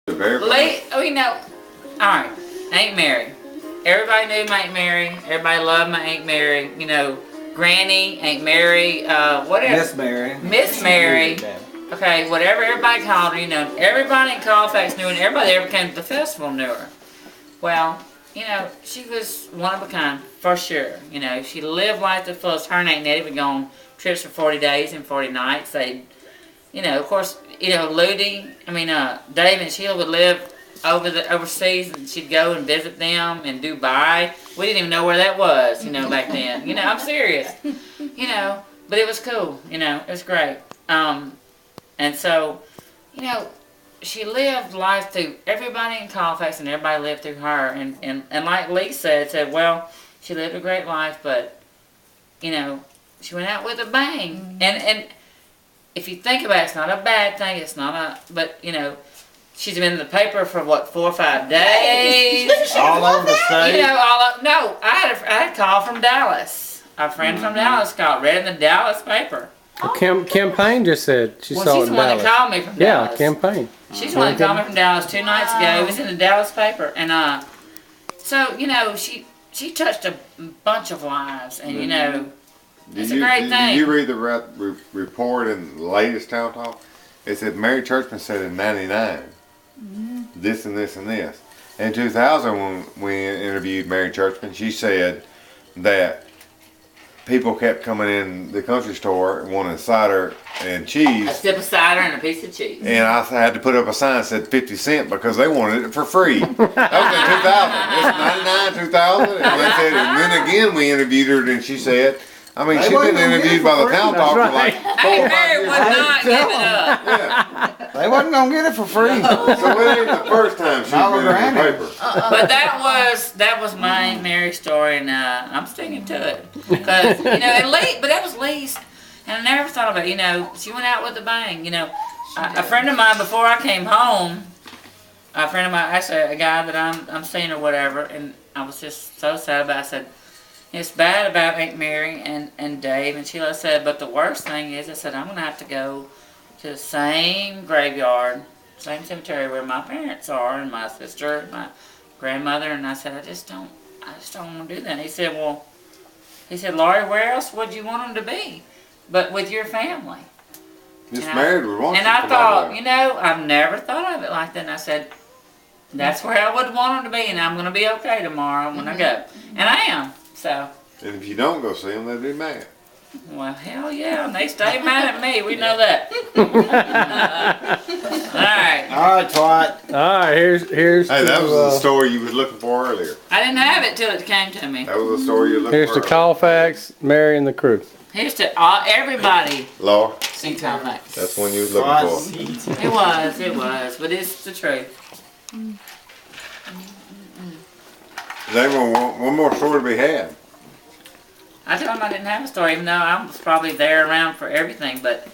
Alright, Aunt Mary. Everybody knew my Aunt Mary. Everybody loved my Aunt Mary. You know, Granny, Aunt Mary, whatever. Miss Mary. Miss Mary. Okay, whatever everybody called her, you know, everybody in Colfax knew her, and everybody that ever came to the festival knew her. Well, you know, she was one of a kind, for sure. You know, she lived life to the fullest. Her and Aunt Nettie would go on trips for 40 days and 40 nights. They'd, you know, of course, you know, Dave and Sheila would live overseas, and she'd go and visit them in Dubai. We didn't even know where that was, you know, back then. You know, I'm serious. You know, but it was cool. You know, it was great. And so, you know, she lived life through everybody in Colfax, and everybody lived through her. And like Lee said, well, she lived a great life, but, you know, she went out with a bang. And if you think about it, it's not a bad thing. It's not but, you know, she's been in the paper for, 4 or 5 days. All over the state? You know, no, I had a call from Dallas. A friend from Dallas called, read in the Dallas paper. Well, Campaign just said she saw it in Dallas. She's the one that called me from Dallas. Yeah, Campaign. She's the one that called me from Dallas 2 nights ago. It was in the Dallas paper. And so, you know, she touched a bunch of lives. And, you know, it's a great thing. Did you read the report in the latest town talk? It said Mary Churchman said in 99, this and this and this. In 2000, when we interviewed Mary Churchman, she said that people kept coming in the country store wanting cider and cheese. A sip of cider and a piece of cheese. And I had to put up a sign that said 50 cents because they wanted it for free. That was in 2000. It's 99, 2000. And then again we interviewed her and she said, she's been interviewed by the town talk for like 4 or 5 Mary years. would not give it up. Yeah. They wasn't going to get it for free. So it ain't the first time she's been in the paper. But that was my Aunt Mary story, and I'm sticking to it. Because, you know, but that was Lee's. And I never thought about it. You know, she went out with a bang. You know, a friend of mine, before I came home, actually a guy that I'm seeing or whatever, and I was just so sad about it. I said, it's bad about Aunt Mary and Dave. And Sheila said, but the worst thing is, I said, I'm going to have to go to the same graveyard, same cemetery where my parents are, and my sister, and my grandmother. And I said, I just don't want to do that. And he said, Laurie, where else would you want them to be but with your family? Just married with one. And I thought, you know, I've never thought of it like that. And I said, that's where I would want them to be, and I'm going to be okay tomorrow when I go. And I am. So. And if you don't go see them, they'll be mad. Well, hell yeah, and they stay mad at me. We know that. All right, Twat. All right, here's. Hey, that was the story you was looking for earlier. I didn't have it till it came to me. That was the story you were looking for. Here's to Colfax, Mary, and the crew. Here's to everybody. Laura. In Colfax. That's one you was looking for. It was, but it's the truth. There's one more story to be had. I told him I didn't have a story, even though I was probably there around for everything. But